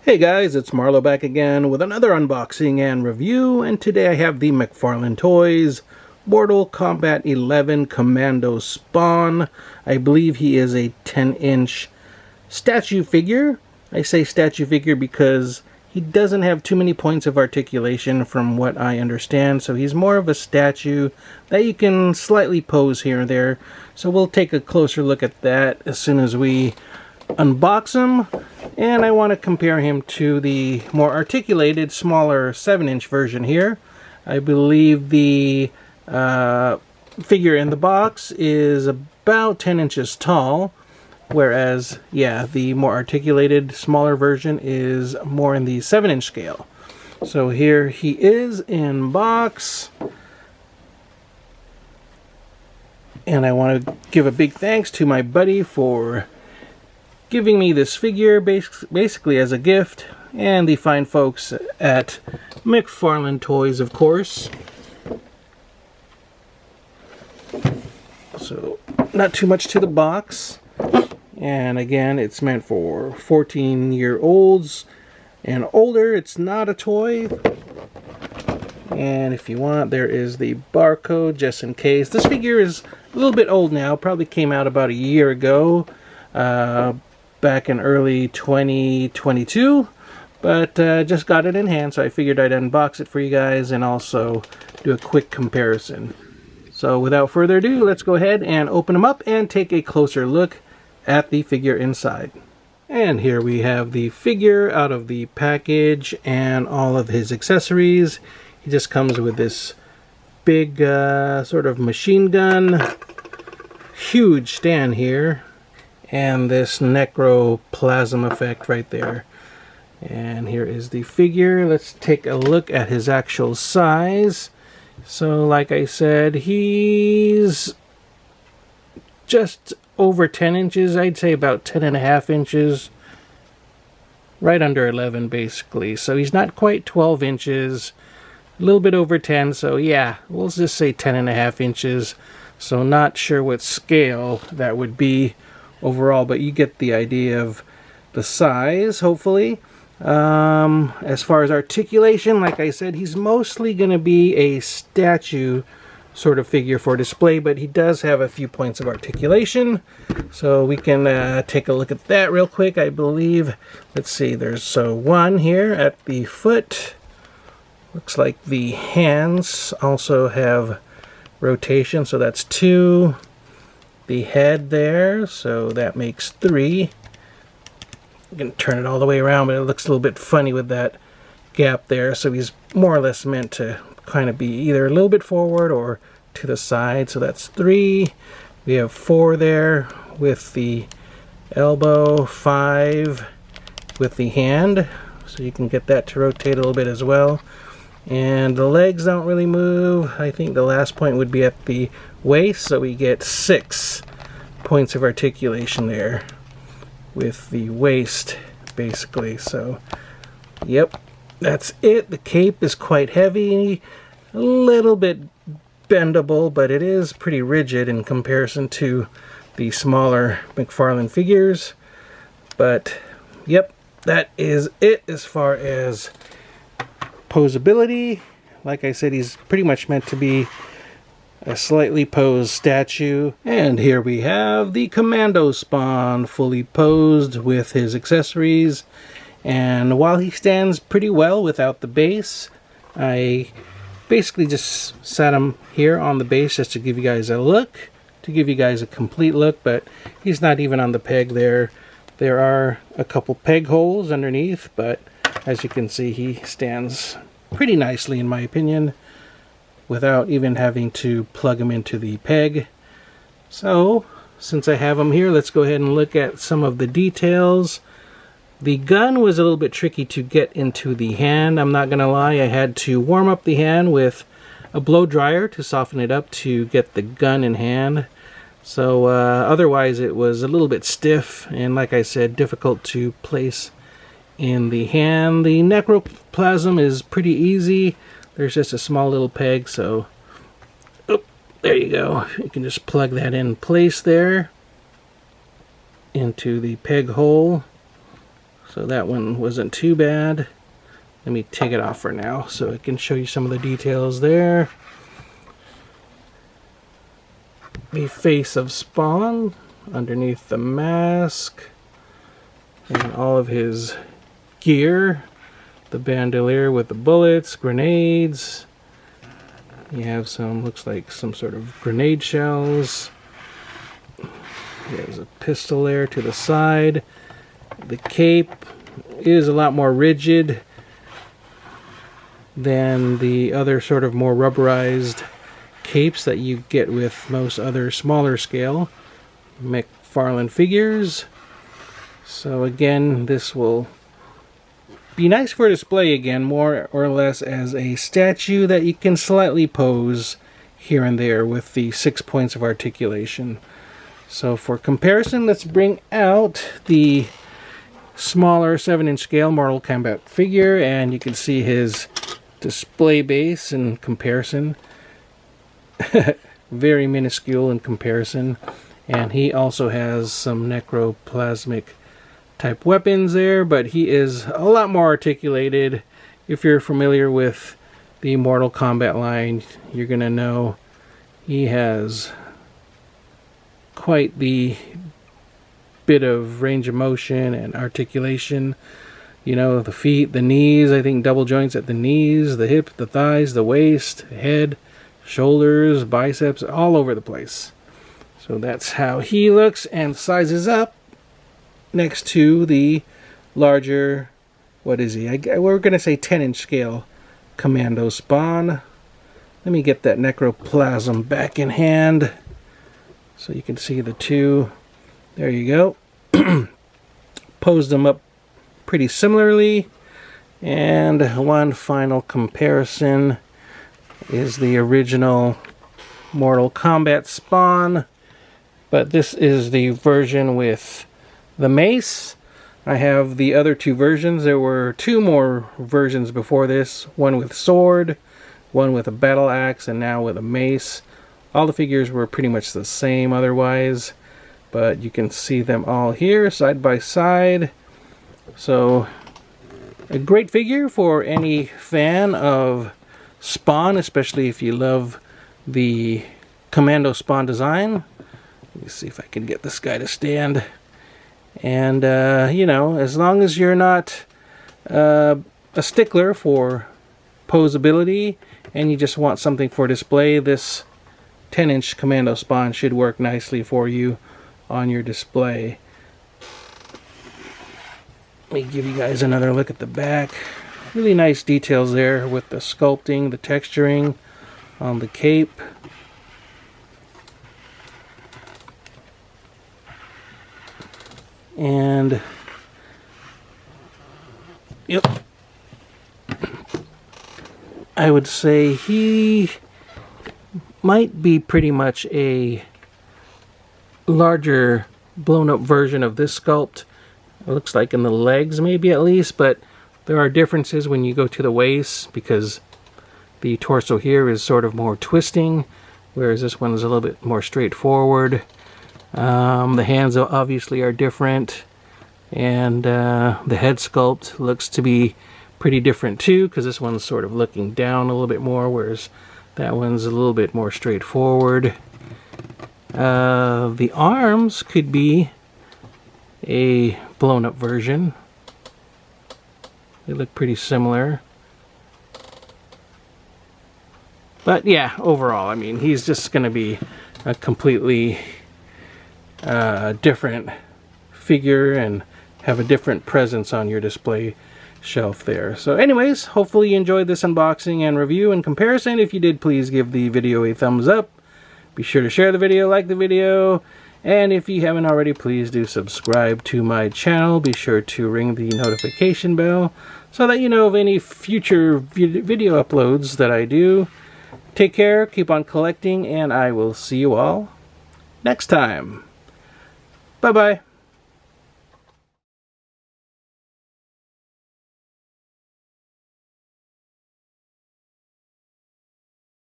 Hey guys, it's Marlo back again with another unboxing and review, and today I have the McFarlane Toys Mortal Kombat 11 Commando Spawn. I believe he is a 10-inch statue figure. I say statue figure because he doesn't have too many points of articulation from what I understand, so he's more of a statue that you can slightly pose here and there. So we'll take a closer look at that as soon as we unbox him, and I want to compare him to the more articulated, smaller 7-inch version here. I believe the figure in the box is about 10 inches tall, whereas, yeah, the more articulated, smaller version is more in the 7-inch scale. So here he is in box. And I want to give a big thanks to my buddy for giving me this figure basically as a gift, and the fine folks at McFarlane Toys, of course. So, not too much to the box. And again, it's meant for 14-year-olds and older. It's not a toy. And if you want, there is the barcode just in case. This figure is a little bit old now. Probably came out about a year ago. Back in early 2022, but just got it in hand, so I figured I'd unbox it for you guys and also do a quick comparison. So without further ado, let's go ahead and open them up and take a closer look at the figure inside. And here we have the figure out of the package and all of his accessories. He just comes with this big sort of machine gun, huge stand here, and this necroplasm effect right there. And here is the figure. Let's take a look at his actual size. So like I said, he's just over 10 inches. I'd say about 10.5 inches. Right under 11 basically. So he's not quite 12 inches. A little bit over 10. So yeah, we'll just say 10.5 inches. So not sure what scale that would be overall, but you get the idea of the size, hopefully. As far as articulation, like I said, he's mostly going to be a statue sort of figure for display, but he does have a few points of articulation. So we can take a look at that real quick. I believe, let's see, there's one here at the foot. Looks like the hands also have rotation, so that's 2. The head there, so that makes 3. I'm going to turn it all the way around, but it looks a little bit funny with that gap there. So he's more or less meant to kind of be either a little bit forward or to the side. So that's 3. We have 4 there with the elbow, 5 with the hand. So you can get that to rotate a little bit as well. And the legs don't really move. I think the last point would be at the waist, so we get 6 points of articulation there with the waist, basically. So, yep, that's it. The cape is quite heavy, a little bit bendable, but it is pretty rigid in comparison to the smaller McFarlane figures. But, yep, that is it as far as posability. Like I said, he's pretty much meant to be a slightly posed statue. And here we have the Commando Spawn fully posed with his accessories. And while he stands pretty well without the base, I basically just sat him here on the base just to give you guys a look, to give you guys a complete look, but he's not even on the peg there. There are a couple peg holes underneath, but as you can see, he stands pretty nicely in my opinion without even having to plug him into the peg. So since I have him here, let's go ahead and look at some of the details. The gun was a little bit tricky to get into the hand. I'm not gonna lie, I had to warm up the hand with a blow dryer to soften it up to get the gun in hand. So otherwise it was a little bit stiff and, like I said, difficult to place in the hand. The necroplasm is pretty easy. There's just a small little peg, so there you go. You can just plug that in place there into the peg hole. So that one wasn't too bad. Let me take it off for now so I can show you some of the details there. The face of Spawn underneath the mask, and all of his gear. The bandolier with the bullets, grenades. You have some, looks like some sort of grenade shells. There's a pistol there to the side. The cape is a lot more rigid than the other sort of more rubberized capes that you get with most other smaller scale McFarlane figures. So again, this will be nice for display again, more or less as a statue that you can slightly pose here and there with the 6 points of articulation. So for comparison, let's bring out the smaller 7-inch scale Mortal Kombat figure, and you can see his display base in comparison. Very minuscule in comparison. And he also has some necroplasmic type weapons there, but he is a lot more articulated. If you're familiar with the Mortal Kombat line, you're gonna know he has quite the bit of range of motion and articulation. You know, the feet, the knees, I think double joints at the knees, the hip, the thighs, the waist, head, shoulders, biceps, all over the place. So that's how he looks and sizes up next to the larger, what is he? We're going to say 10-inch scale Commando Spawn. Let me get that necroplasm back in hand so you can see the two. There you go. Posed them up pretty similarly. And one final comparison is the original Mortal Kombat Spawn, but this is the version with the mace. I have the other two versions. There were two more versions before this, one with sword, one with a battle axe, and now with a mace. All the figures were pretty much the same otherwise, but you can see them all here side by side. So a great figure for any fan of Spawn, especially if you love the Commando Spawn design. Let me see if I can get this guy to stand. And, you know, as long as you're not a stickler for posability and you just want something for display, this 10-inch Commando Spawn should work nicely for you on your display. Let me give you guys another look at the back. Really nice details there with the sculpting, the texturing on the cape. And yep, I would say he might be pretty much a larger blown up version of this sculpt. It looks like in the legs maybe at least, but there are differences when you go to the waist because the torso here is sort of more twisting, whereas this one is a little bit more straightforward. The hands obviously are different, and the head sculpt looks to be pretty different too, because this one's sort of looking down a little bit more, whereas that one's a little bit more straightforward. The arms could be a blown up version. They look pretty similar. But yeah, overall, I mean, he's just going to be a completely different figure and have a different presence on your display shelf there. So anyways, hopefully you enjoyed this unboxing and review and comparison. If you did, please give the video a thumbs up. Be sure to share the video, like the video, and if you haven't already, please do subscribe to my channel. Be sure to ring the notification bell so that you know of any future video uploads that I do. Take care, keep on collecting, and I will see you all next time. Bye-bye.